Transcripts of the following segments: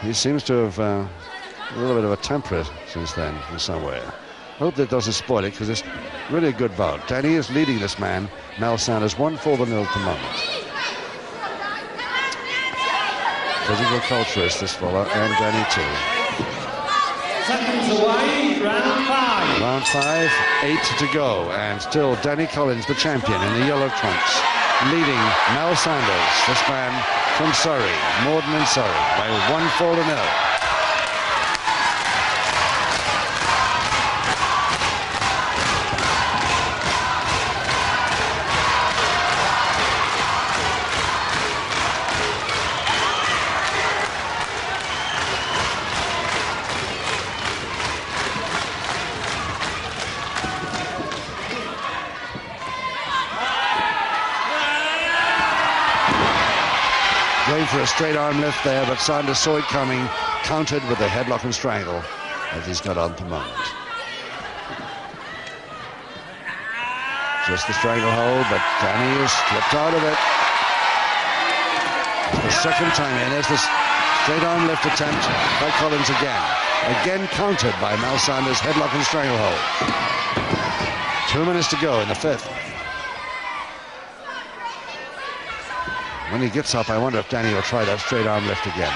He seems to have a little bit of a temper since then in some way. Hope that doesn't spoil it, because it's really a good bout. Danny is leading this man, Mel Sanders, 1-4 at the moment. Physical culturist, this fella, and Danny too. Seconds away, round 5. Round 5, 8 to go, and still Danny Collins, the champion in the yellow trunks, leading Mel Sanders, this man from Surrey, Morden and Surrey, by 1-4. Going for a straight arm lift there, but Sanders saw it coming, countered with a headlock and strangle as he's got on at the moment. Just the stranglehold, but Danny has slipped out of it. It's the second time in. There's this straight arm lift attempt by Collins again. Again countered by Mel Sanders' headlock and stranglehold. 2 minutes to go in the 5th. When he gets up, I wonder if Danny will try that straight arm lift again.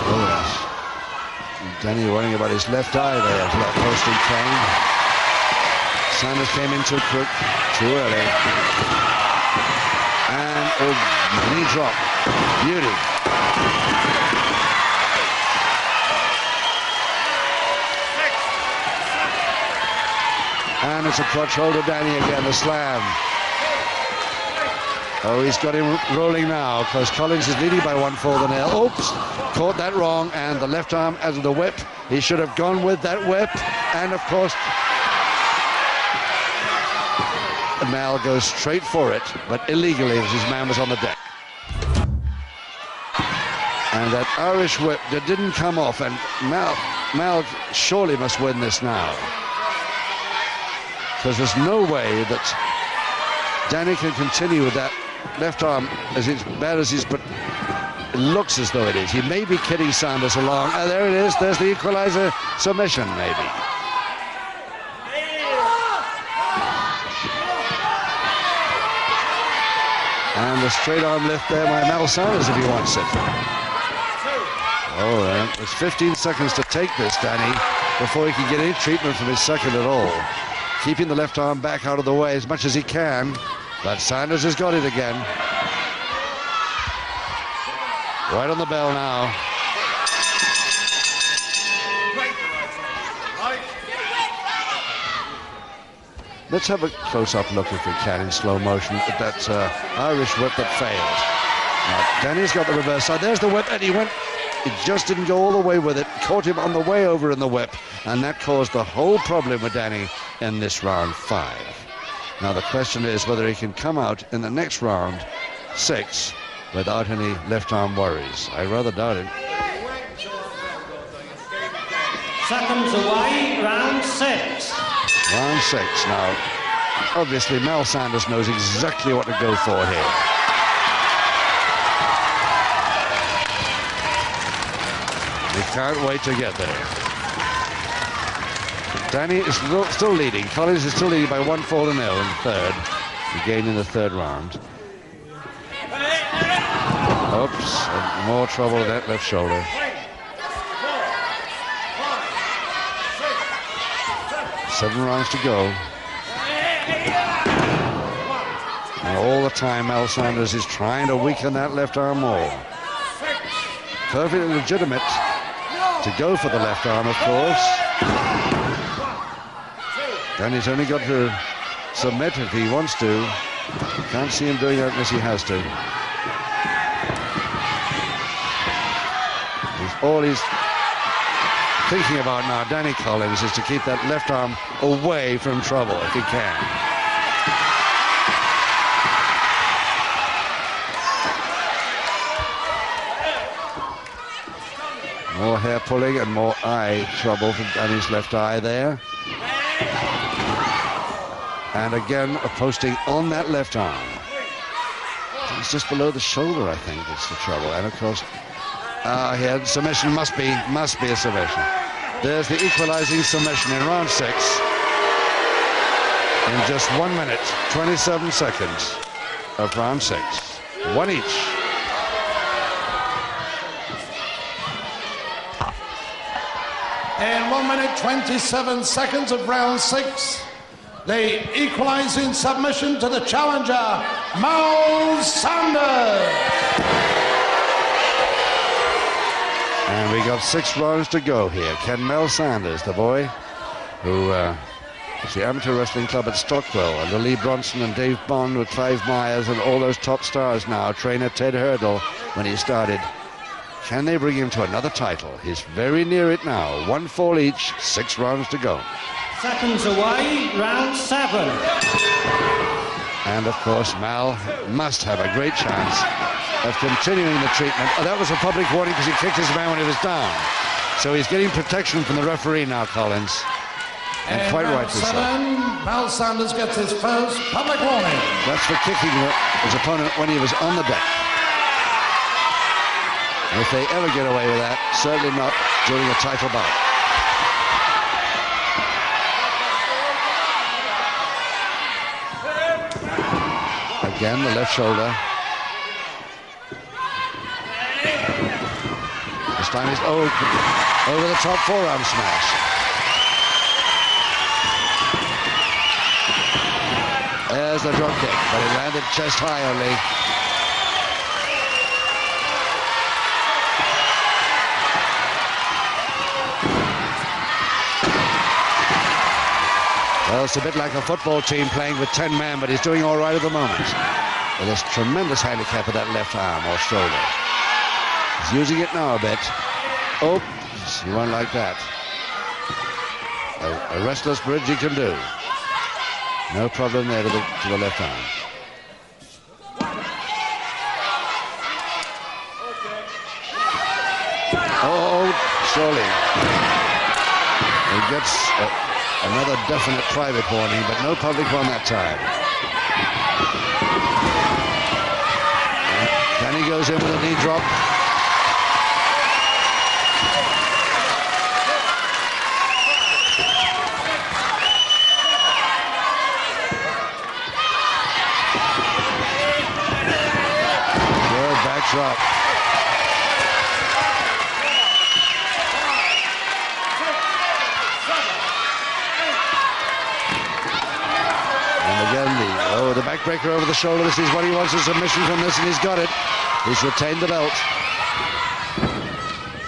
Oh, yes. Danny worrying about his left eye there, that posting train. Sanders came in too quick, too early. And knee drop. Beauty. And it's a crutch holder, Danny again, the slam. Oh, he's got him rolling now, because Collins is leading by 1-4. Oops, caught that wrong, and the left arm as the whip. He should have gone with that whip, and of course, Mel goes straight for it, but illegally as his man was on the deck. And that Irish whip that didn't come off, and Mel surely must win this now. Because there's no way that Danny can continue with that left arm as bad as he's, but it looks as though it is. He may be kidding Sanders along. There it is, there's the equalizer submission, maybe. And the straight arm lift there by Mel Sanders if he wants it. Oh, there's 15 seconds to take this, Danny, before he can get any treatment from his second at all. Keeping the left arm back out of the way as much as he can, but Sanders has got it again. Right on the bell now. Let's have a close-up look, if we can, in slow motion at that Irish whip that failed. Now, Danny's got the reverse side. There's the whip, and he went. It just didn't go all the way with it. Caught him on the way over in the whip, and that caused the whole problem with Danny in this round 5. Now, the question is whether he can come out in the next round 6 without any left-arm worries. I rather doubt it. Seconds away, round 6. Round 6 now. Obviously, Mel Sanders knows exactly what to go for here. He can't wait to get there. Danny is still leading. Collins is still leading by 1-4 in the third. Again in the third round. Oops, and more trouble with that left shoulder. Seven rounds to go. And all the time, Mel Sanders is trying to weaken that left arm more. Perfectly legitimate to go for the left arm, of course. Danny's only got to submit if he wants to. Can't see him doing that unless he has to. All he's thinking about now, Danny Collins, is to keep that left arm away from trouble if he can. More hair pulling and more eye trouble from Danny's left eye there. And again, a posting on that left arm. It's just below the shoulder, I think, it's the trouble. And of course, here, submission must be a submission. There's the equalizing submission in round 6. In just 1 minute, 27 seconds of round 6. One each. In 1 minute, 27 seconds of round 6, the equalizing submission to the challenger, Mal Sanders. And we got 6 rounds to go here. Can Mel Sanders, the boy who is the amateur wrestling club at Stockwell, under Lee Bronson and Dave Bond with Clive Myers and all those top stars now, trainer Ted Hurdle when he started. Can they bring him to another title? He's very near it now. 1 fall each, 6 rounds to go. Seconds away, round 7. And of course, Mal must have a great chance of continuing the treatment. Oh, that was a public warning because he kicked his man when he was down. So he's getting protection from the referee now, Collins. And quite rightly so. Mal Sanders gets his first public warning. That's for kicking his opponent when he was on the deck. If they ever get away with that, certainly not during a title bout. Again, the left shoulder. This time he's over the top forearm smash. There's the drop kick, but it landed chest high only. Well, it's a bit like a football team playing with 10 men, but he's doing all right at the moment. With this tremendous handicap of that left arm or shoulder. He's using it now a bit. Oh, you won't like that. A restless bridge he can do. No problem there to the left arm. Oh, surely. He gets another definite private warning, but no public one that time. Then he goes in with a knee drop. Good back drop. The backbreaker over the shoulder. This is what he wants, a submission from this, and he's got it. He's retained the belt.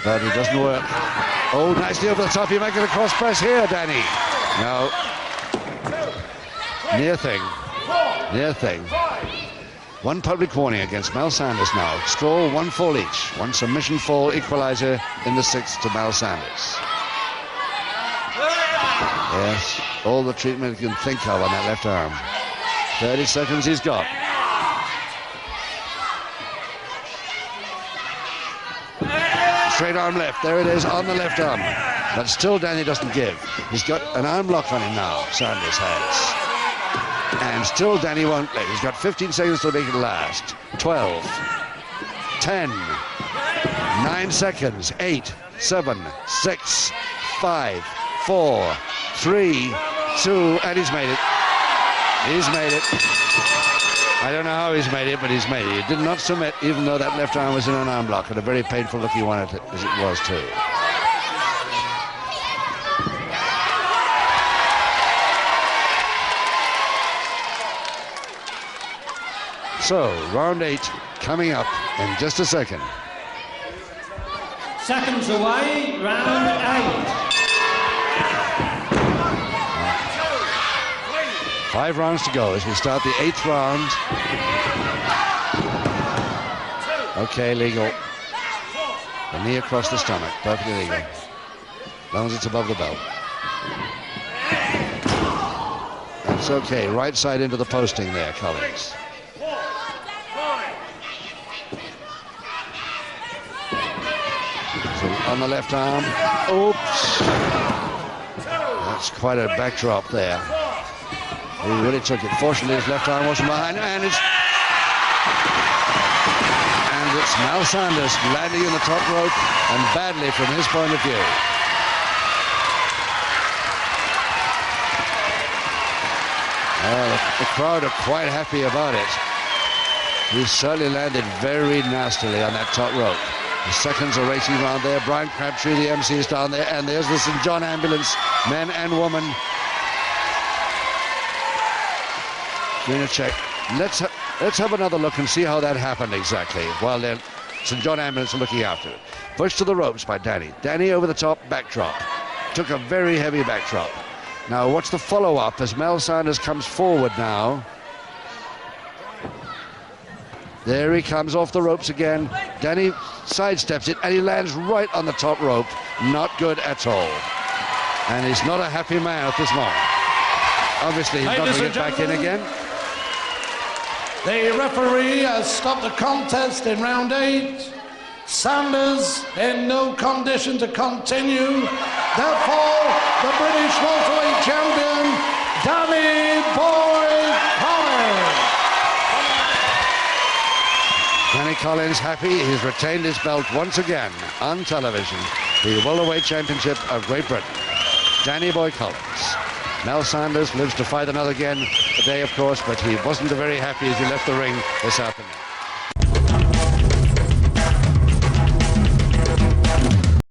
But it doesn't work. Oh, nicely over the top. You make it a cross press here, Danny. No. Near thing. Near thing. 1 public warning against Mal Sanders now. Straw, 1 fall each. 1 submission fall equalizer in the 6th to Mal Sanders. Yes, all the treatment you can think of on that left arm. 30 seconds he's got. Straight arm left. There it is on the left arm. But still Danny doesn't give. He's got an arm lock on him now, Sanders has. And still Danny won't let. He's got 15 seconds to make it last. 12. 10. 9 seconds. 8. 7. 6. 5. 4. 3. 2. And he's made it. He's made it. I don't know how he's made it, but he's made it. He did not submit, even though that left arm was in an arm block, and a very painful looking one as it was too. So, round 8 coming up in just a second. Seconds away, round 8. 5 rounds to go as we start the 8th round. Okay, legal. The knee across the stomach, perfectly legal. As long as it's above the belt. That's okay, right side into the posting there, Collins. So on the left arm. Oops. That's quite a backdrop there. He really took it. Fortunately, his left arm wasn't behind, and it's Mal Sanders landing in the top rope, and badly from his point of view. The crowd are quite happy about it. He certainly landed very nastily on that top rope. The seconds are racing around there. Brian Crabtree, the MC, is down there, and there's the St. John ambulance, men and women. Doing a check. Let's have another look and see how that happened exactly while the St. John ambulance are looking after it. Pushed to the ropes by Danny. Danny over the top, backdrop. Took a very heavy backdrop. Now, what's the follow-up as Mel Sanders comes forward now? There he comes off the ropes again. Danny sidesteps it, and he lands right on the top rope. Not good at all. And he's not a happy man at this moment. Obviously, he's not going to get back in again. The referee has stopped the contest in round 8. Sanders in no condition to continue. Therefore, the British welterweight champion, Danny Boy Collins. Danny Collins happy. He's retained his belt once again on television. The welterweight championship of Great Britain. Danny Boy Collins. Mel Sanders lives to fight another again today, of course, but he wasn't very happy as he left the ring this afternoon.